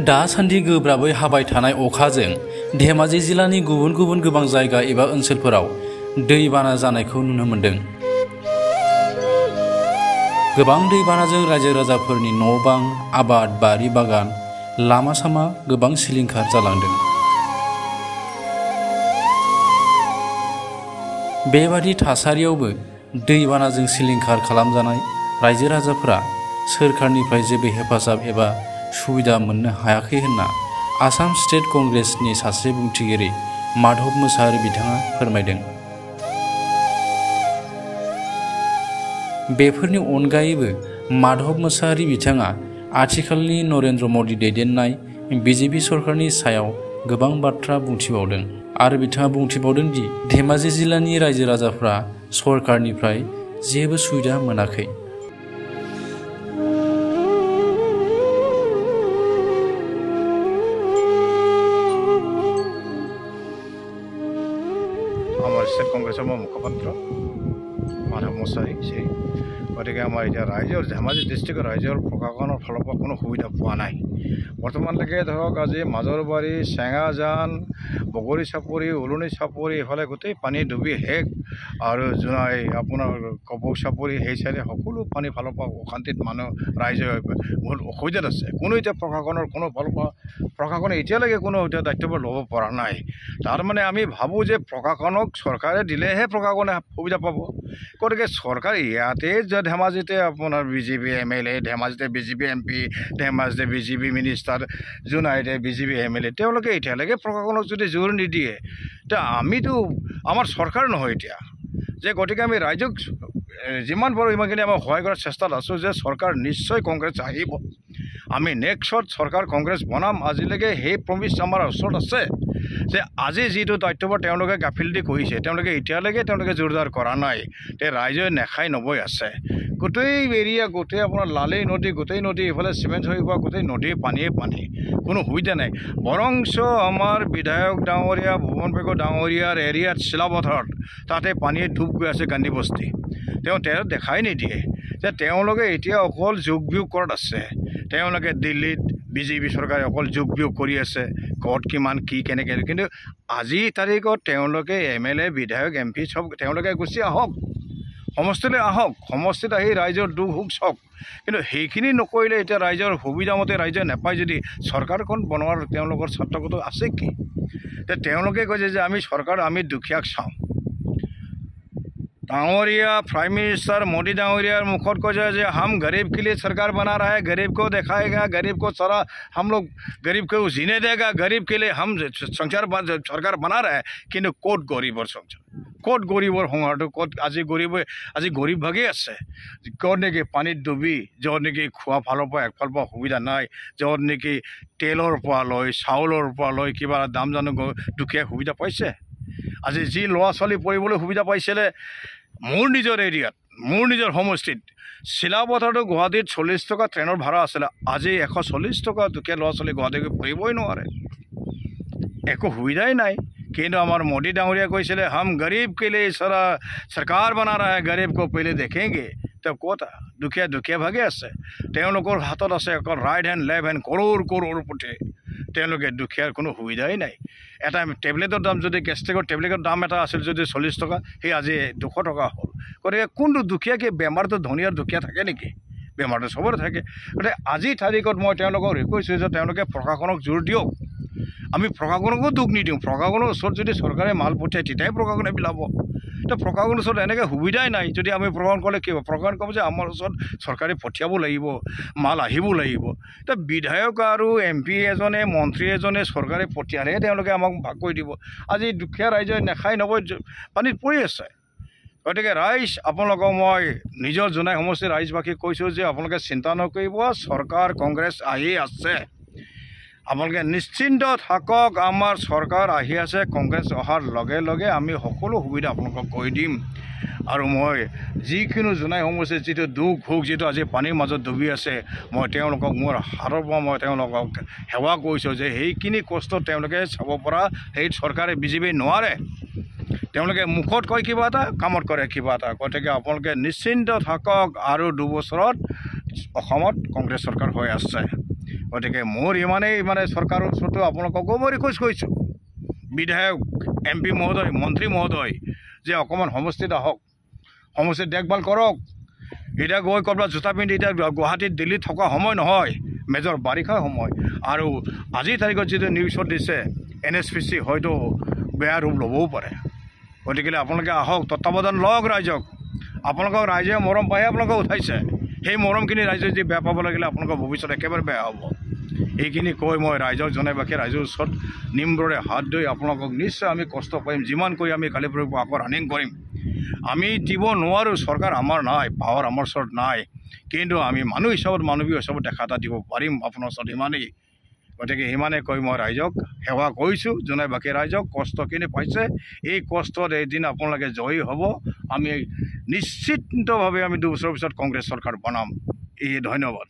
दासान्दि गोब्राबै हाबाय थानाय अखाजों धेमाजि जिल्लानि गुबुन गुबुन गोबां जायगा एबा ओनसोलफोराव दैबाना जानायखौ नुनो मोन्दों। गोबां दैबानाजों रायजो राजाफोरनि न' बां, आबाद, बारि बागान, लामा सामा गोबां सिलिंखार जालांदों। बेबादि थासारियावबो दैबानाजों सिलिंखार खालामजानाय रायजो राजाफोरा सोरखारनिफ्राय जेबो हेफाजाब एबा सुबिदा मोननो हायाखै होनना आसाम स्टेट कंग्रेसनि सासे बुंथिगिरि माधव मोसाहारि बिथाङा फोरमायदों। बेफोरनि अनगायैबो माधव मोसाहारि बिथाङा आथिखालनि नरेन्द्र मदि दैदेननाय बिजेपि सरकारनि सायाव गोबां बाथ्रा बुंथिबावदों आरो बिथाङा बुंथिबावदों दि धेमाजि जिल्लानि रायजो राजाफ्रा सरकारनिफ्राय जेबो सुबिदा मोनाखै। আমার স্টেট কংগ্রেসের মুখপাত্র মাধৱ মোছাহাৰী গতিকে আমাৰ এতিয়া ৰাইজৰ ধেমাজি ডিষ্ট্ৰিক্টৰ ৰাইজৰ প্ৰশাসনৰ ফালৰ পৰা কোনো সুবিধা পোৱা নাই। বৰ্তমানলৈকে ধৰক আজি মাজৰবাৰী, চেঙাজান, বগৰী চাপৰি, উলনি চাপৰি এইফালে গোটেই পানী ডুবি শেষ আৰু জোনাই আপোনাৰ কপৌ চাপৰি সেই চাইডে সকলো পানী ফালৰ পৰা অশান্তিত মানুহ ৰাইজে বহুত অসুবিধাত আছে। কোনো এতিয়া প্ৰশাসনৰ কোনো ফালৰ পৰা প্ৰশাসনে এতিয়ালৈকে কোনো এতিয়া দায়িত্ববোৰ ল'ব পৰা নাই। তাৰমানে আমি ভাবোঁ যে প্ৰশাসনক চৰকাৰে দিলেহে প্ৰশাসনে সুবিধা পাব। গতিকে চৰকাৰে ইয়াতে ধেমাজিতে আপোনাৰ বিজেপি MLA, ধেমাজিতে বিজেপি MP, ধেমাজিতে বিজেপি মিনিষ্টাৰ, জোনাইতে বিজেপি MLA, তেওঁলোকে এতিয়ালৈকে প্ৰশাসনক যদি জোৰ নিদিয়ে তে আমিতো আমাৰ চৰকাৰ নহয় এতিয়া যে। গতিকে আমি ৰাইজক যিমান পাৰোঁ ইমানখিনি আমি সহায় কৰাৰ চেষ্টাত আছোঁ যে চৰকাৰ নিশ্চয় কংগ্ৰেছ আহিব। আমি নেক্সট চৰকাৰ কংগ্ৰেছ বনাম। আজিলৈকে সেই প্ৰমিছ আমাৰ ওচৰত আছে যে আজি যিটো দায়িত্ববোৰ তেওঁলোকে গাফিলতি কৰিছে তেওঁলোকে এতিয়ালৈকে জোৰদাৰ কৰা নাই। তে ৰাইজে নেখাই নবৈ আছে। গোটেই এৰিয়া গোটেই আপোনাৰ লালেই নদী, গোটেই নদী এইফালে চিমেণ্ট হৈ পৰা গোটেই নদী পানীয়ে পানী, কোনো সুবিধা নাই। বৰঞ্চ আমাৰ বিধায়ক ডাঙৰীয়া ভুৱন পেগু ডাঙৰীয়াৰ এৰিয়াত চিলাপথাৰত তাতে পানীয়ে ডুব গৈ আছে গান্ধী বস্তি। তেওঁ দেখাই নিদিয়ে যে তেওঁলোকে এতিয়া অকল যোগ বিয়োগ কৰাত আছে। তেওঁলোকে দিল্লীত বিজেপি চৰকাৰে অকল যোগ বিয়োগ কৰি আছে, ক'ত কিমান কি কেনেকৈ। কিন্তু আজিৰ তাৰিখত তেওঁলোকে MLA, বিধায়ক, MP চব তেওঁলোকে গুচি আহক, সমষ্টিলৈ আহক, সমষ্টিত আহি ৰাইজৰ দুখ সুখ চাওক। কিন্তু সেইখিনি নকৰিলে এতিয়া ৰাইজৰ সুবিধামতে ৰাইজে নাপায় যদি চৰকাৰখন বনোৱাৰ তেওঁলোকৰ ছাত্ৰগত আছে কি? তেওঁলোকে কৈছে যে আমি চৰকাৰ আমি দুখীয়াক চাওঁ। डांगोरिया प्राइम मिनिस्टर मोदी डांगोरिया मुखत को जो हम गरीब के लिए सरकार बना रहा है, गरीब को दिखाएगा, गरीब को सारा हम लोग गरीब को जीने देगा, गरीब के लिए हम सरकार बना रहा है। किन्तु कोट गरीब संसार, कोट गरीब संहार कोट आज गरीब भागे आसे कत नेকি पानीत डुबी जत नेকি खुआ फालर पर एकफाल सुविधा ना, जत नेকি तेलर लै चाउलर लै किबा दाम जानो दुखिया सुविधा पाइसे। আজি যি ল'ৰা ছোৱালী পঢ়িবলৈ সুবিধা পাইছিলে মোৰ নিজৰ এৰিয়াত, মোৰ নিজৰ সমষ্টিত চিলাপথাৰটো গুৱাহাটীত 40 টকা ট্ৰেইনৰ ভাড়া আছিলে, আজি 140 টকা। দুখীয়া ল'ৰা ছোৱালী গুৱাহাটীত পঢ়িবই নোৱাৰে, একো সুবিধাই নাই। কিন্তু আমাৰ মোদী ডাঙৰীয়া কৈছিলে हम गरीब के लिए सारा सरकार बना रहा है, गरीब को पहले देखेंगे। तो ক'তা দুখীয়া ভাগে আছে, তেওঁলোকৰ হাতত আছে অকল right hand left hand Crorepati. তেওঁলোকে দুখীয়াৰ কোনো সুবিধাই নাই। এটা টেবলেটৰ দাম যদি গেষ্ট্ৰিকৰ টেবলেটৰ দাম এটা আছিল যদি 40 টকা, সেই আজি 200 টকা হ'ল। গতিকে কোনটো দুখীয়াকে বেমাৰটো ধনীয়াৰ দুখীয়া থাকে নেকি? বেমাৰটো চবৰে থাকে। গতিকে আজিৰ তাৰিখত মই তেওঁলোকক ৰিকুৱেষ্ট কৰিছোঁ যে তেওঁলোকে প্ৰশাসনক জোৰ দিয়ক। আমি প্ৰশাসনকো দুখ নিদিওঁ, প্ৰশাসনৰ ওচৰত যদি চৰকাৰে মাল পঠিয়াই তেতিয়াই প্ৰশাসনে বিলাব। তো প্ৰশাসনৰ ওচৰত এনেকৈ সুবিধাই নাই। যদি আমি প্ৰশাসন ক'লে কি হ'ব? প্ৰশাসন ক'ব যে আমাৰ ওচৰত চৰকাৰে পঠিয়াব লাগিব, মাল আহিব লাগিব। তো বিধায়ক আৰু MP এজনে, মন্ত্ৰী এজনে চৰকাৰে পঠিয়ালেহে তেওঁলোকে আমাক ভাগ কৰি দিব। আজি দুখীয়া ৰাইজে নেখাই নবৈ পানীত পৰি আছে। গতিকে ৰাইজ আপোনালোকক মই নিজৰ জনাই সমষ্টিৰ ৰাইজবাসীক কৈছোঁ যে আপোনালোকে চিন্তা নকৰিব, চৰকাৰ কংগ্ৰেছ আহি আছে। আপোনালোকে নিশ্চিন্ত থাকক, আমাৰ চৰকাৰ আহি আছে। কংগ্ৰেছ অহাৰ লগে লগে আমি সকলো সুবিধা আপোনালোকক কৰি দিম। আৰু মই যিকোনো জনাই সমষ্টিৰ যিটো দুখ সুখ যিটো আজি পানীৰ মাজত ডুবি আছে, মই তেওঁলোকক মোৰ হাতৰ পৰা মই তেওঁলোকক সেৱা কৰিছোঁ যে সেইখিনি কষ্ট তেওঁলোকে চাব পৰা সেই চৰকাৰে বিজেপি নোৱাৰে। তেওঁলোকে মুখত কয় কিবা এটা, কামত কৰে কিবা এটা। গতিকে আপোনালোকে নিশ্চিন্ত থাকক আৰু 2 বছৰত অসমত কংগ্ৰেছ চৰকাৰ হৈ আছে। গতিকে মোৰ ইমানেই মানে চৰকাৰৰ ওচৰতো আপোনালোককো মই ৰিকুৱেষ্ট কৰিছোঁ, বিধায়ক MP মহোদয়, মন্ত্ৰী মহোদয়, যে অকণমান সমষ্টিত আহক, সমষ্টিত দেখভাল কৰক। এতিয়া গৈ ক'ৰবাত জোতা পিন্ধি এতিয়া গুৱাহাটীত দিল্লীত থকা সময় নহয়, মেজৰ বাৰিষা সময়। আৰু আজিৰ তাৰিখত যিটো নিউজত দিছে NSPC হয়তো বেয়া ৰূপ ল'বও পাৰে। গতিকে আপোনালোকে আহক, তত্বাৱধান লওক ৰাইজক। আপোনালোকক ৰাইজে মৰম পাই আপোনালোকক উঠাইছে, সেই মৰমখিনি ৰাইজে যদি বেয়া পাব লাগিলে আপোনালোকৰ ভৱিষ্যত একেবাৰে বেয়া হ'ব। এইখিনি কৈ মই ৰাইজক জনাই বাকী ৰাইজৰ ওচৰত নিম্ৰৰে হাত ধৰি আপোনালোকক নিশ্চয় আমি কষ্ট কৰিম, যিমান কৰি আমি কালি পৰহি আকৌ ৰানিং কৰিম। আমি দিব নোৱাৰোঁ, চৰকাৰ আমাৰ নাই, পাৱাৰ আমাৰ ওচৰত নাই, কিন্তু আমি মানুহ হিচাপত, মানৱীয় হিচাপত দেখা এটা দিব পাৰিম আপোনাৰ ওচৰত, ইমানেই। গতিকে সিমানে কৈ মই ৰাইজক সেৱা কৰিছোঁ, জনাই বাকী ৰাইজক কষ্টখিনি পাইছে, এই কষ্টত এদিন আপোনালোকে জয়ী হ'ব। আমি নিশ্চিতভাৱে আমি 2 বছৰৰ পিছত কংগ্ৰেছ চৰকাৰ বনাম। এই ধন্যবাদ।